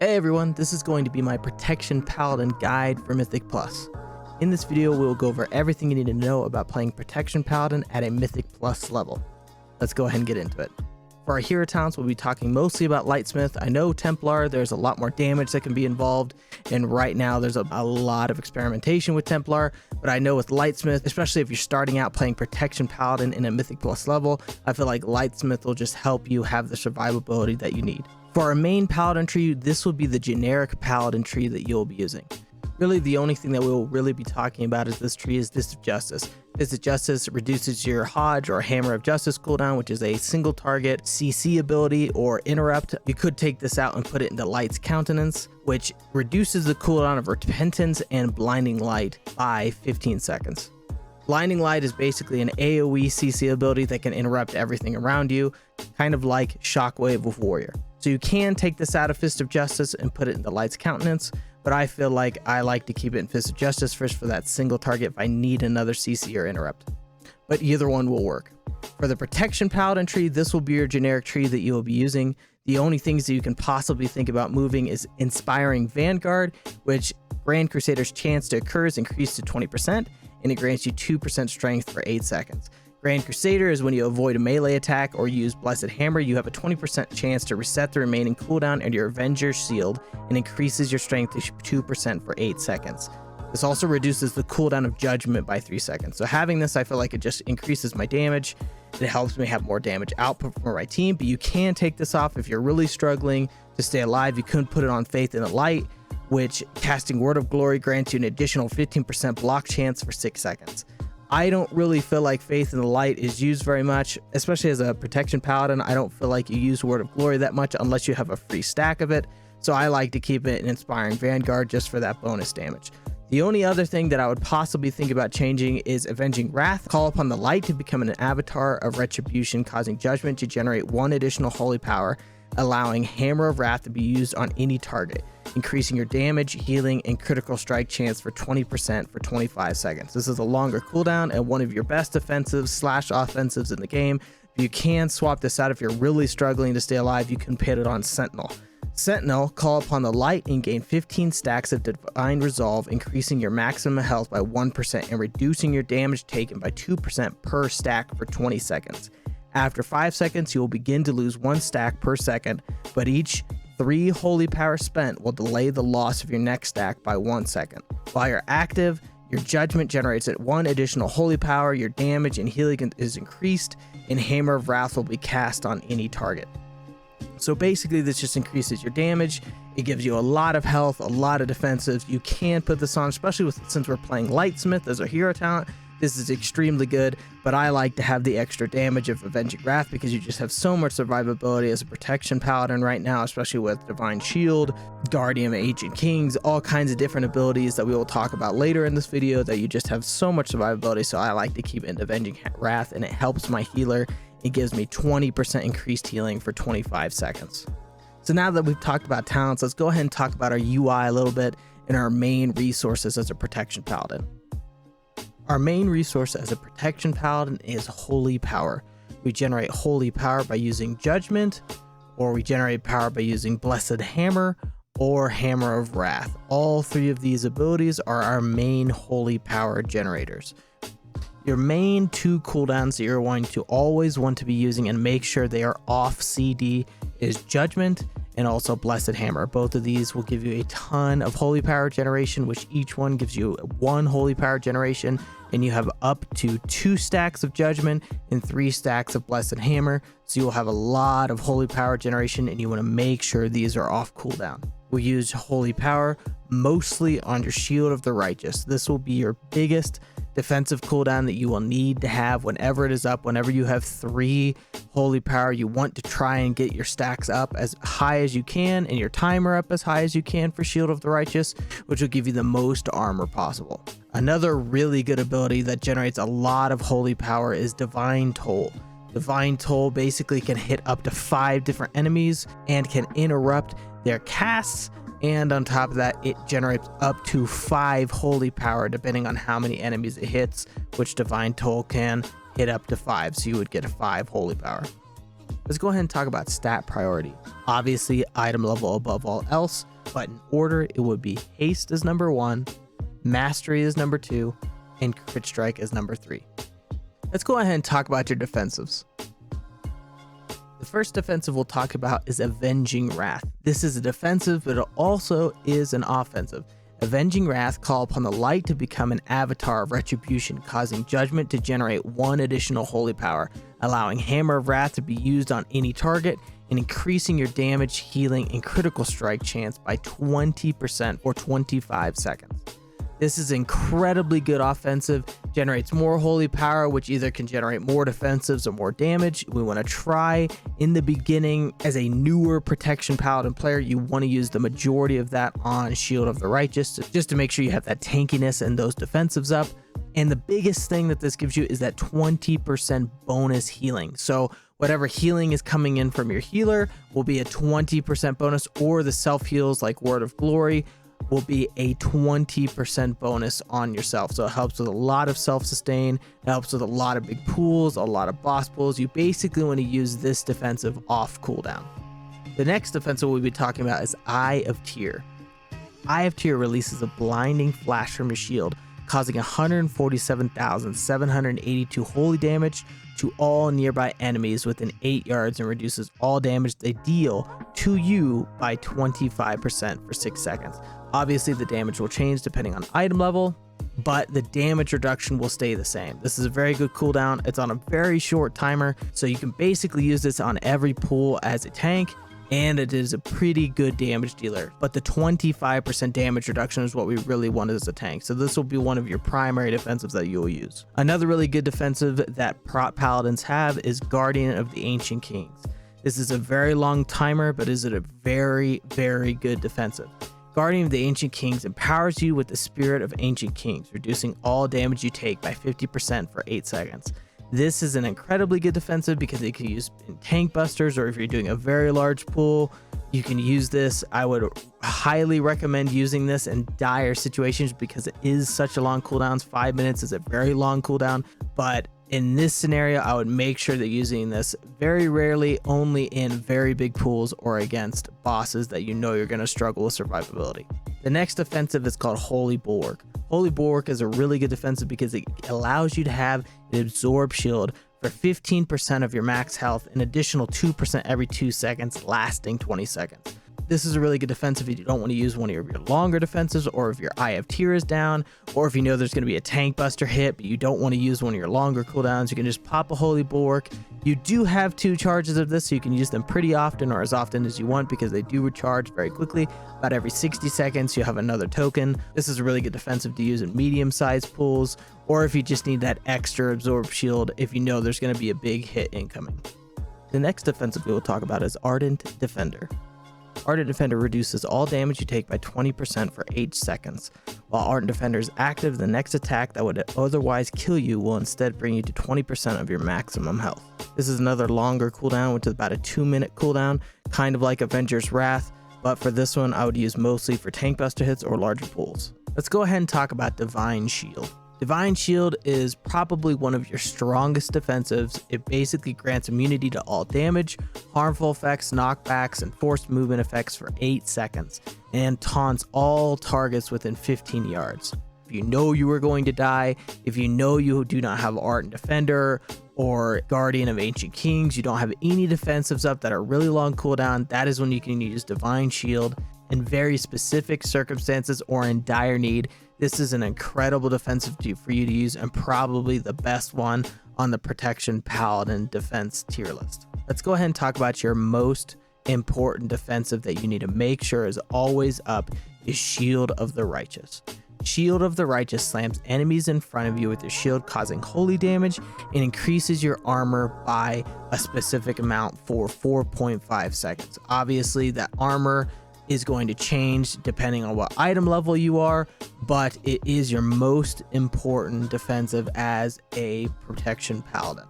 Hey everyone, this is going to be my Protection Paladin guide for Mythic Plus. In this video, we will go over everything you need to know about playing Protection Paladin at a Mythic Plus level. Let's go ahead and get into it. For our hero talents, we'll be talking mostly about Lightsmith. I know Templar, there's a lot more damage that can be involved, and right now there's a lot of experimentation with Templar, but I know with Lightsmith, especially if you're starting out playing Protection Paladin in a Mythic Plus level, I feel like Lightsmith will just help you have the survivability that you need. For our main Paladin tree, this will be the generic Paladin tree that you'll be using. Really, the only thing that we'll really be talking about is this tree is Fist of Justice. Fist of Justice reduces your Hodge or Hammer of Justice cooldown, which is a single target CC ability or interrupt. You could take this out and put it into Light's Countenance, which reduces the cooldown of Repentance and Blinding Light by 15 seconds. Blinding Light is basically an AoE CC ability that can interrupt everything around you, kind of like Shockwave with Warrior. So you can take this out of Fist of Justice and put it into Light's Countenance, but I feel like I like to keep it in Fist of Justice first for that single target if I need another CC or interrupt. But either one will work. For the Protection Paladin tree, this will be your generic tree that you will be using. The only things that you can possibly think about moving is Inspiring Vanguard, which Grand Crusader's chance to occur is increased to 20%, and it grants you 2% strength for 8 seconds. Grand Crusader is when you avoid a melee attack or use Blessed Hammer, you have a 20% chance to reset the remaining cooldown and your Avenger's Shield and increases your strength to 2% for 8 seconds. This also reduces the cooldown of Judgment by 3 seconds. So having this, I feel like it just increases my damage. It helps me have more damage output for my team, but you can take this off if you're really struggling to stay alive. You could put it on Faith in the Light, which casting Word of Glory grants you an additional 15% block chance for 6 seconds. I don't really feel like Faith in the Light is used very much, especially as a Protection Paladin. I don't feel like you use Word of Glory that much unless you have a free stack of it. So I like to keep it in Inspiring Vanguard just for that bonus damage. The only other thing that I would possibly think about changing is Avenging Wrath. Call upon the Light to become an avatar of Retribution, causing Judgment to generate 1 additional holy power, allowing Hammer of Wrath to be used on any target, increasing your damage, healing, and critical strike chance for 20% for 25 seconds. This is a longer cooldown and one of your best defensives / offensives in the game. You can swap this out if you're really struggling to stay alive. You can put it on Sentinel. Sentinel, call upon the Light and gain 15 stacks of Divine Resolve, increasing your maximum health by 1% and reducing your damage taken by 2% per stack for 20 seconds. After 5 seconds, you will begin to lose 1 stack per second, but each 3 holy power spent will delay the loss of your next stack by 1 second. While you're active, your Judgment generates 1 additional holy power, your damage and healing is increased, and Hammer of Wrath will be cast on any target. So basically this just increases your damage. It gives you a lot of health, a lot of defensive. You can put this on, especially since we're playing Lightsmith as our hero talent. This is extremely good, but I like to have the extra damage of Avenging Wrath because you just have so much survivability as a Protection Paladin right now, especially with Divine Shield, Guardian of Ancient Kings, all kinds of different abilities that we will talk about later in this video that you just have so much survivability. So I like to keep it in Avenging Wrath, and it helps my healer. It gives me 20% increased healing for 25 seconds. So now that we've talked about talents, let's go ahead and talk about our UI a little bit and our main resources as a Protection Paladin. Our main resource as a Protection Paladin is Holy Power. We generate Holy Power by using Judgment, or we generate power by using Blessed Hammer or Hammer of Wrath. All 3 of these abilities are our main Holy Power generators. Your main 2 cooldowns that you're going to always want to be using and make sure they are off CD is Judgment and also Blessed Hammer. Both of these will give you a ton of holy power generation, which each one gives you 1 holy power generation, and you have up to 2 stacks of Judgment and 3 stacks of Blessed Hammer. So you'll have a lot of holy power generation, and you want to make sure these are off cooldown. We'll use holy power mostly on your Shield of the Righteous. This will be your biggest defensive cooldown that you will need to have whenever it is up. Whenever you have 3 holy power, you want to try and get your stacks up as high as you can and your timer up as high as you can for Shield of the Righteous, which will give you the most armor possible. Another really good ability that generates a lot of holy power is Divine Toll. Divine Toll basically can hit up to 5 different enemies and can interrupt their casts, and on top of that, it generates up to 5 holy power depending on how many enemies it hits, which Divine Toll can hit up to 5, so you would get a 5 holy power. Let's go ahead and talk about stat priority. Obviously, item level above all else, but in order, it would be haste is number 1, mastery is number 2, and crit strike is number 3. Let's go ahead and talk about your defensives. The first defensive we'll talk about is Avenging Wrath. This is a defensive, but it also is an offensive. Avenging Wrath call upon the light to become an avatar of retribution, causing judgment to generate 1 additional holy power, allowing Hammer of Wrath to be used on any target, and increasing your damage, healing, and critical strike chance by 20% for 25 seconds. This is incredibly good offensive, generates more holy power, which either can generate more defensives or more damage. We want to try in the beginning as a newer protection paladin player, you want to use the majority of that on Shield of the Righteous, just to make sure you have that tankiness and those defensives up. And the biggest thing that this gives you is that 20% bonus healing. So whatever healing is coming in from your healer will be a 20% bonus, or the self heals like Word of Glory will be a 20% bonus on yourself. So it helps with a lot of self-sustain, it helps with a lot of big pools, a lot of boss pools. You basically want to use this defensive off cooldown. The next defensive we'll be talking about is Eye of Tyr. Eye of Tyr releases a blinding flash from your shield, causing 147,782 holy damage to all nearby enemies within 8 yards, and reduces all damage they deal to you by 25% for 6 seconds. Obviously, the damage will change depending on item level, but the damage reduction will stay the same. This is a very good cooldown. It's on a very short timer, so you can basically use this on every pool as a tank, and it is a pretty good damage dealer. But the 25% damage reduction is what we really want as a tank, so this will be one of your primary defensives that you will use. Another really good defensive that prot paladins have is Guardian of the Ancient Kings. This is a very long timer, but is it a very, very good defensive. Guardian of the Ancient Kings empowers you with the Spirit of Ancient Kings, reducing all damage you take by 50% for 8 seconds. This is an incredibly good defensive because it can be used in tank busters, or if you're doing a very large pool, you can use this. I would highly recommend using this in dire situations because it is such a long cooldown. 5 minutes is a very long cooldown, but in this scenario, I would make sure that using this very rarely, only in very big pools or against bosses that you know you're going to struggle with survivability. The next offensive is called Holy Bulwark. Holy Bulwark is a really good defensive because it allows you to have an absorb shield for 15% of your max health, an additional 2% every 2 seconds, lasting 20 seconds. This is a really good defensive if you don't want to use one of your longer defensives, or if your Eye of Tyr is down, or if you know there's going to be a tank buster hit, but you don't want to use one of your longer cooldowns. You can just pop a Holy Bulwark. You do have 2 charges of this, so you can use them pretty often, or as often as you want, because they do recharge very quickly. About every 60 seconds, you have another token. This is a really good defensive to use in medium-sized pools, or if you just need that extra absorb shield if you know there's going to be a big hit incoming. The next defensive we will talk about is Ardent Defender. Ardent Defender reduces all damage you take by 20% for 8 seconds. While Ardent Defender is active, the next attack that would otherwise kill you will instead bring you to 20% of your maximum health. This is another longer cooldown, which is about a 2-minute cooldown, kind of like Avenger's Wrath, but for this one I would use mostly for tank buster hits or larger pools. Let's go ahead and talk about Divine Shield. Divine Shield is probably one of your strongest defensives. It basically grants immunity to all damage, harmful effects, knockbacks, and forced movement effects for 8 seconds, and taunts all targets within 15 yards. If you know you are going to die, if you know you do not have Ardent Defender or Guardian of Ancient Kings, you don't have any defensives up that are really long cooldown, that is when you can use Divine Shield. In very specific circumstances or in dire need, this is an incredible defensive for you to use, and probably the best one on the Protection Paladin defense tier list. Let's go ahead and talk about your most important defensive that you need to make sure is always up is Shield of the Righteous. Shield of the Righteous slams enemies in front of you with your shield, causing holy damage, and increases your armor by a specific amount for 4.5 seconds. Obviously, that armor is going to change depending on what item level you are, but it is your most important defensive as a Protection Paladin.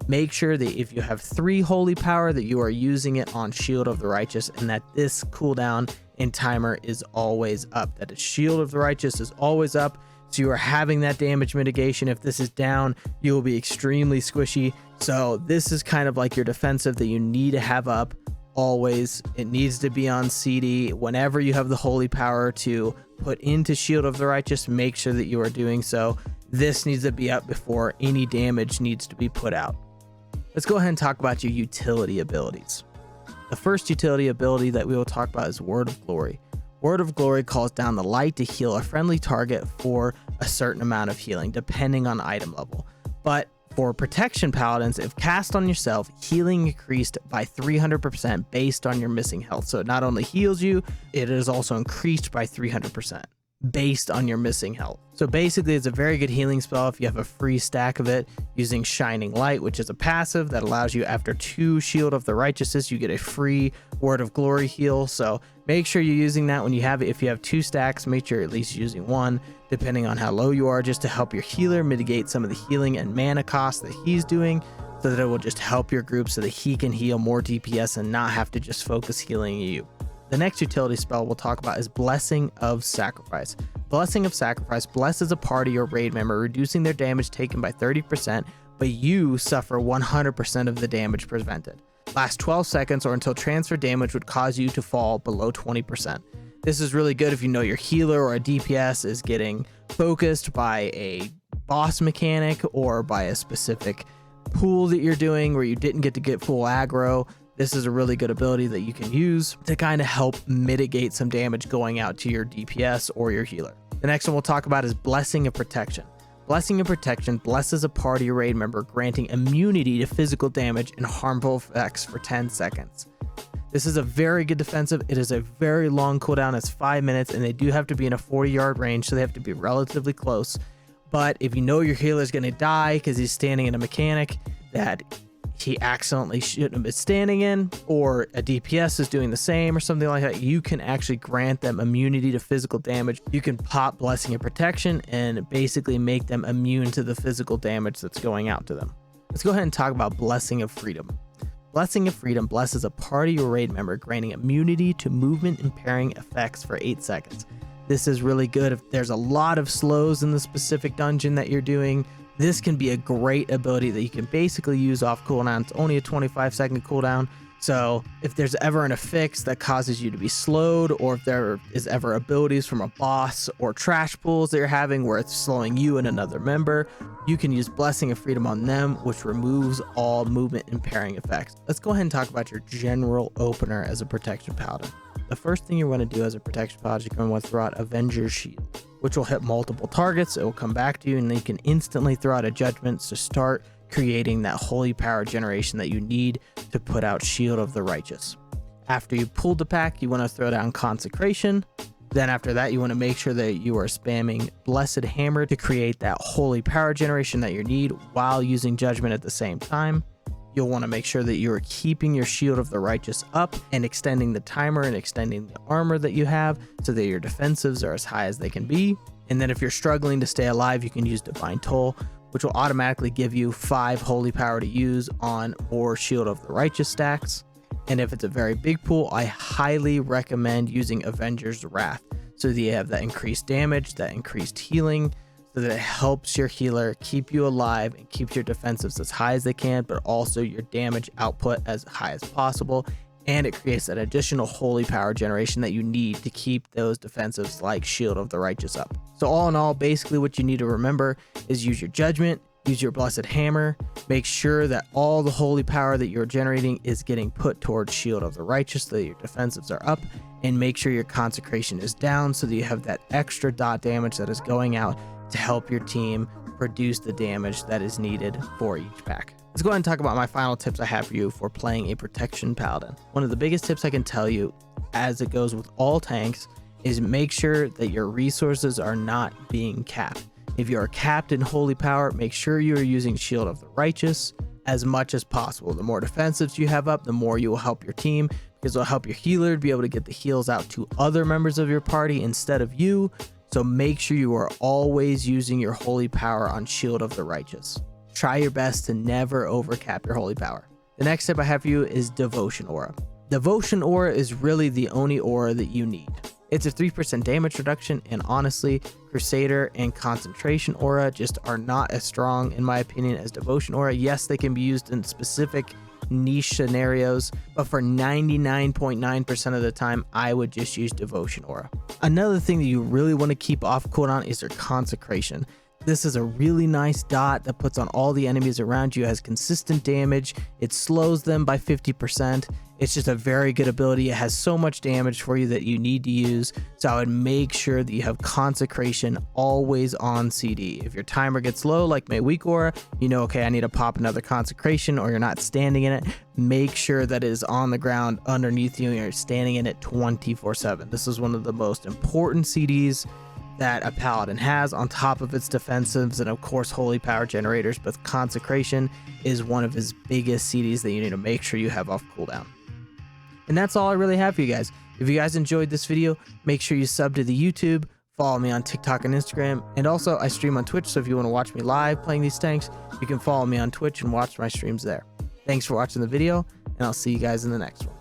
Make sure that if you have 3 holy power that you are using it on Shield of the Righteous, and that this cooldown and timer is always up, that a Shield of the Righteous is always up, So you are having that damage mitigation. If this is down, you will be extremely squishy. So this is kind of like your defensive that you need to have up always. It needs to be on CD. Whenever you have the holy power to put into Shield of the Righteous, make sure that you are doing so. This needs to be up before any damage needs to be put out. Let's go ahead and talk about your utility abilities. The first utility ability that we will talk about is Word of Glory. Word of Glory calls down the light to heal a friendly target for a certain amount of healing, depending on item level. But for protection paladins, if cast on yourself, healing increased by 300% based on your missing health. So it not only heals you, it is also increased by 300% based on your missing health. So basically it's a very good healing spell if you have a free stack of it using Shining Light, which is a passive that allows you after 2 Shield of the Righteousness, you get a free Word of Glory heal. So make sure you're using that when you have it. If you have 2 stacks, make sure you're at least using 1, depending on how low you are, just to help your healer mitigate some of the healing and mana costs that he's doing, so that it will just help your group so that he can heal more DPS and not have to just focus healing you. The next utility spell we'll talk about is Blessing of Sacrifice. Blessing of Sacrifice blesses a party or raid member, reducing their damage taken by 30%, but you suffer 100% of the damage prevented. Last 12 seconds or until transfer damage would cause you to fall below 20%. This is really good if you know your healer or a DPS is getting focused by a boss mechanic or by a specific pool that you're doing where you didn't get full aggro. This is a really good ability that you can use to kind of help mitigate some damage going out to your DPS or your healer. The next one we'll talk about is Blessing of Protection. Blessing of Protection blesses a party or raid member, granting immunity to physical damage and harmful effects for 10 seconds. This is a very good defensive. It is a very long cooldown. It's 5 minutes, and they do have to be in a 40-yard range, so they have to be relatively close. But if you know your healer is going to die because he's standing in a mechanic that he accidentally shouldn't have been standing in, or a DPS is doing the same or something like that, you can actually grant them immunity to physical damage. You can pop Blessing of Protection and basically make them immune to the physical damage that's going out to them. Let's go ahead and talk about Blessing of Freedom. Blessing of Freedom blesses a party or raid member, granting immunity to movement impairing effects for 8 seconds. This is really good if there's a lot of slows in the specific dungeon that you're doing. This can be a great ability that you can basically use off cooldown. It's only a 25-second cooldown. So if there's ever an affix that causes you to be slowed, or if there is ever abilities from a boss or trash pools that you're having where it's slowing you and another member, you can use Blessing of Freedom on them, which removes all movement impairing effects. Let's go ahead and talk about your general opener as a protection paladin. The first thing you want to do as a protection paladin is you're going to want to throw out Avenger's Shield, which will hit multiple targets. It will come back to you, and then you can instantly throw out a Judgment to start creating that holy power generation that you need to put out Shield of the Righteous. After you pulled the pack, you want to throw down Consecration. Then after that, you want to make sure that you are spamming Blessed Hammer to create that holy power generation that you need while using Judgment at the same time. You'll want to make sure that you are keeping your Shield of the Righteous up and extending the timer and extending the armor that you have so that your defensives are as high as they can be. And then if you're struggling to stay alive, you can use Divine Toll, which will automatically give you 5 holy power to use on more Shield of the Righteous stacks. And if it's a very big pool, I highly recommend using Avenger's Wrath so that you have that increased damage, that increased healing, so that it helps your healer keep you alive and keeps your defensives as high as they can, but also your damage output as high as possible. And it creates that additional holy power generation that you need to keep those defensives like Shield of the Righteous up. So all in all, basically what you need to remember is use your Judgment, use your Blessed Hammer, make sure that all the holy power that you're generating is getting put towards Shield of the Righteous so that your defensives are up, and make sure your Consecration is down so that you have that extra dot damage that is going out to help your team produce the damage that is needed for each pack. Let's go ahead and talk about my final tips I have for you for playing a Protection Paladin. One of the biggest tips I can tell you, as it goes with all tanks, is make sure that your resources are not being capped. If you are capped in holy power, make sure you are using Shield of the Righteous as much as possible. The more defensives you have up, the more you will help your team, because it will help your healer to be able to get the heals out to other members of your party instead of you. So make sure you are always using your holy power on Shield of the Righteous. Try your best to never overcap your holy power. The next tip I have for you is Devotion Aura. Devotion Aura is really the only aura that you need. It's a 3% damage reduction, and honestly, Crusader and Concentration Aura just are not as strong, in my opinion, as Devotion Aura. Yes, they can be used in specific niche scenarios, but for 99.9% of the time, I would just use Devotion Aura. Another thing that you really want to keep off cooldown is their Consecration. This is a really nice dot that puts on all the enemies around you, has consistent damage, it slows them by 50%. It's just a very good ability. It has so much damage for you that you need to use, so I would make sure that you have Consecration always on CD. If your timer gets low, like my weak aura, you know, okay, I need to pop another Consecration, or you're not standing in it, make sure that it is on the ground underneath you and you're standing in it 24/7. This is one of the most important CDs that a Paladin has, on top of its defensives and of course holy power generators, but Consecration is one of his biggest CDs that you need to make sure you have off cooldown. And that's all I really have for you guys. If you guys enjoyed this video, make sure you sub to the YouTube, follow me on TikTok and Instagram, and also I stream on Twitch, so if you want to watch me live playing these tanks, you can follow me on Twitch and watch my streams there. Thanks for watching the video, and I'll see you guys in the next one.